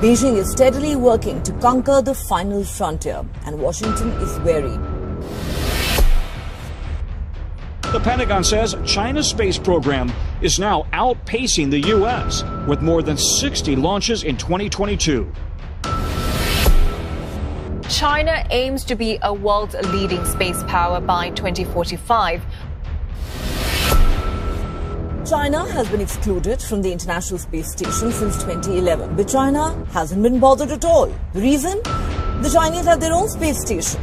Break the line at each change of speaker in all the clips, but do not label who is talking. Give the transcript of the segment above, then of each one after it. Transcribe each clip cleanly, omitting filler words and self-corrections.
Beijing is steadily working to conquer the final frontier, and Washington is wary.
The Pentagon says China's space program is now outpacing the U.S. with more than 60 launches in 2022.
China aims to be a world's leading space power by 2045.
China has been excluded from the International Space Station since 2011, but China hasn't been bothered at all. The reason? The Chinese have their own space station.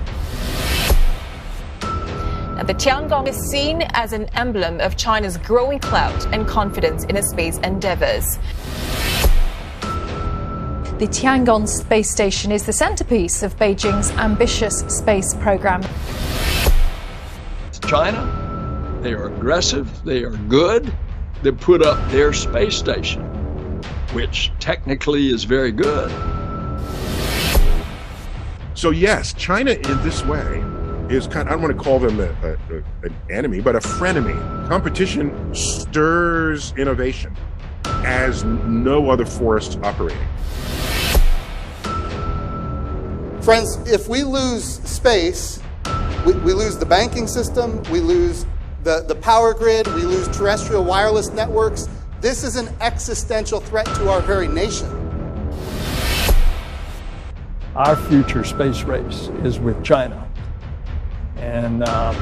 And the Tiangong is seen as an emblem of China's growing clout and confidence in its space endeavors.
The Tiangong space station is the centerpiece of Beijing's ambitious space program.
China, they are aggressive, they are good. They put up their space station, which technically is very good.
So yes, China in this way is kind of, I don't want to call them an enemy, but a frenemy. Competition stirs innovation as no other force operating.
Friends, if we lose space, we lose the banking system, we lose the power grid, we lose terrestrial wireless networks. This is an existential threat to our very nation.
Our future space race is with China. And
the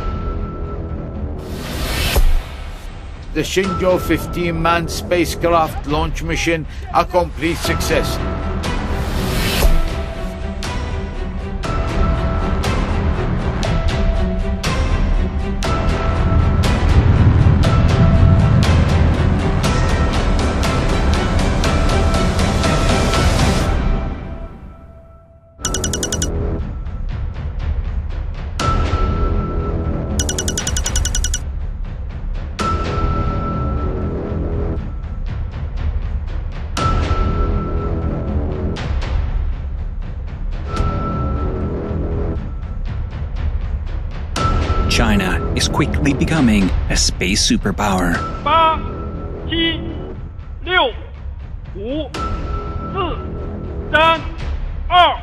Shenzhou 15-man spacecraft launch mission a complete success.
China is quickly becoming a space superpower.
8、7、6、5、4、3、2、1，点火！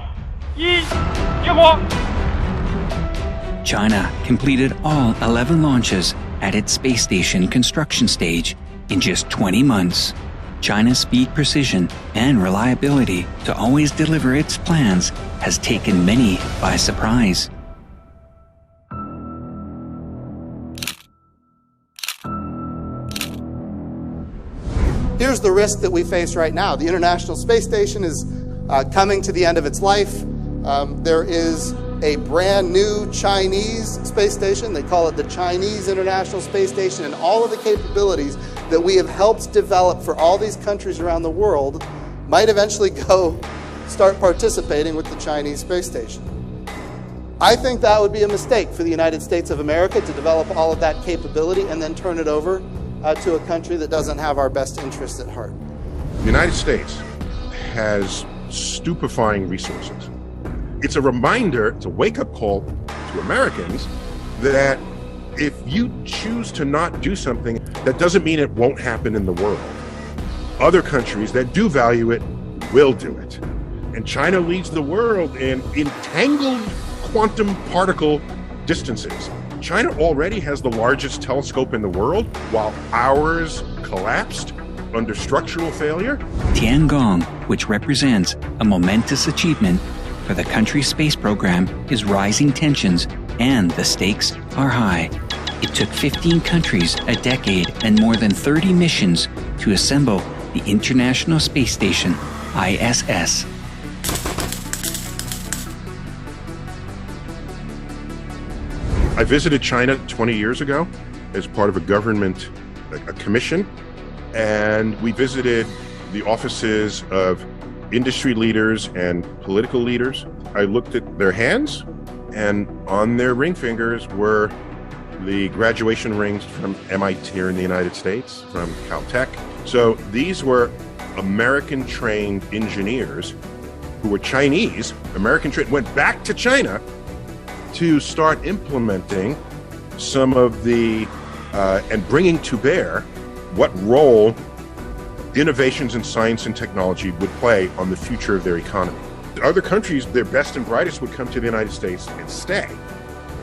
China completed all 11 launches at its space station construction stage in just 20 months. China's speed, precision, and reliability to always deliver its plans has taken many by surprise.
Here's the risk that we face right now. The International Space Station is coming to the end of its life. There is a brand new Chinese space station. They call it the Chinese International Space Station, and all of the capabilities that we have helped develop for all these countries around the world might eventually go start participating with the Chinese space station. I think that would be a mistake for the United States of America to develop all of that capability and then turn it over to a country that doesn't have our best interests at heart.
The United States has stupefying resources. It's a reminder, it's a wake-up call to Americans that if you choose to not do something, that doesn't mean it won't happen in the world. Other countries that do value it will do it. And China leads the world in entangled quantum particle distances. China already has the largest telescope in the world, while ours collapsed under structural failure.
Tiangong, which represents a momentous achievement for the country's space program, is rising tensions and the stakes are high. It took 15 countries a decade and more than 30 missions to assemble the International Space Station, ISS.
I visited China 20 years ago as part of a government a commission, and we visited the offices of industry leaders and political leaders. I looked at their hands, and on their ring fingers were the graduation rings from MIT here in the United States, from Caltech. So these were American-trained engineers who were Chinese, American-trained, went back to China to start implementing some of the, and bringing to bear what role innovations in science and technology would play on the future of their economy. Other countries, their best and brightest would come to the United States and stay,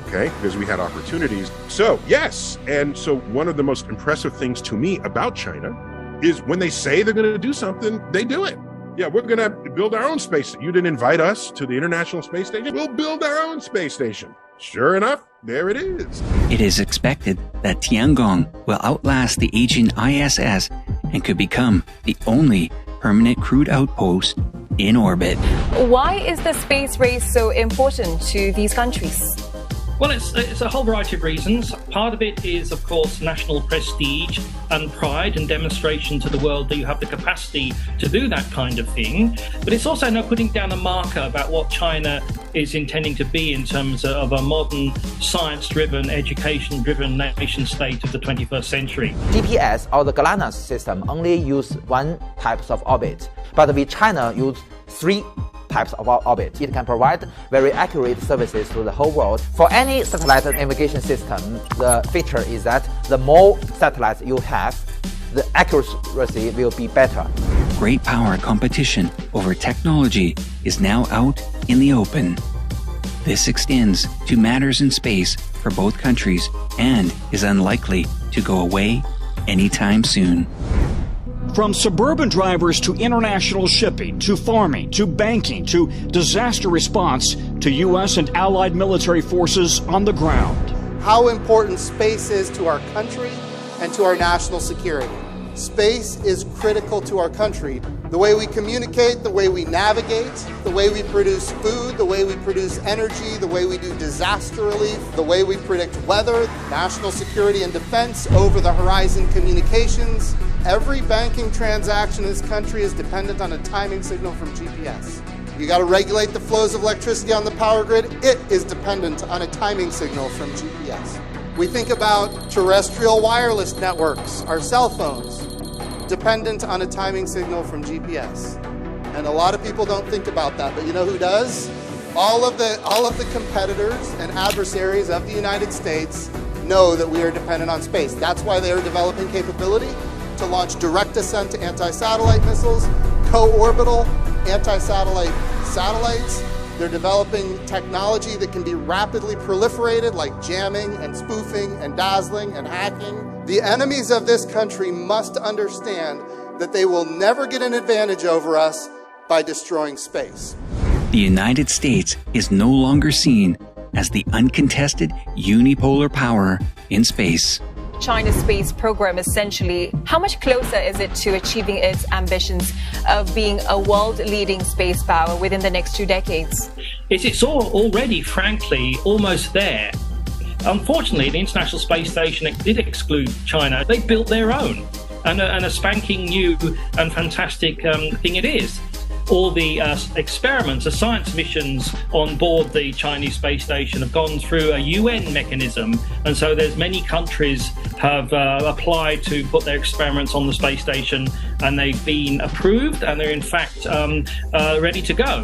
okay, because we had opportunities. So, yes, and so one of the most impressive things to me about China is when they say they're going to do something, they do it. Yeah, we're going to build our own space. You didn't invite us to the International Space Station. We'll build our own space station. Sure enough, there it is.
It is expected that Tiangong will outlast the aging ISS and could become the only permanent crewed outpost in orbit.
Why is the space race so important to these countries?
Well, it's a whole variety of reasons. Part of it is, of course, national prestige and pride and demonstration to the world that you have the capacity to do that kind of thing. But it's also now putting down a marker about what China is intending to be in terms of a modern, science-driven, education-driven nation state of the 21st century.
GPS or the GLONASS system only use one type of orbit, but with China use three types of orbit. It can provide very accurate services to the whole world. For any satellite navigation system, the feature is that the more satellites you have, the accuracy will be better.
Great power competition over technology is now out in the open. This extends to matters in space for both countries and is unlikely to go away anytime soon.
From suburban drivers to international shipping, to farming, to banking, to disaster response, to U.S. and allied military forces on the ground.
How important space is to our country and to our national security. Space is critical to our country. The way we communicate, the way we navigate, the way we produce food, the way we produce energy, the way we do disaster relief, the way we predict weather, national security and defense, over-the-horizon communications. Every banking transaction in this country is dependent on a timing signal from GPS. You got to regulate the flows of electricity on the power grid. It is dependent on a timing signal from GPS. We think about terrestrial wireless networks, our cell phones, dependent on a timing signal from GPS. And a lot of people don't think about that, but you know who does? All of the competitors and adversaries of the United States know that we are dependent on space. That's why they are developing capability to launch direct descent anti-satellite missiles, co-orbital anti-satellite satellites. They're developing technology that can be rapidly proliferated, like jamming and spoofing and dazzling and hacking. The enemies of this country must understand that they will never get an advantage over us by destroying space.
The United States is no longer seen as the uncontested unipolar power in space.
China's space program essentially, how much closer is it to achieving its ambitions of being a world-leading space power within the next 2 decades?
It's already, frankly, almost there. Unfortunately, the International Space Station did exclude China. They built their own, and a spanking new and fantastic thing it is. All the experiments, the science missions on board the Chinese space station have gone through a UN mechanism, and so there's many countries have applied to put their experiments on the space station, and they've been approved, and they're in fact ready to go.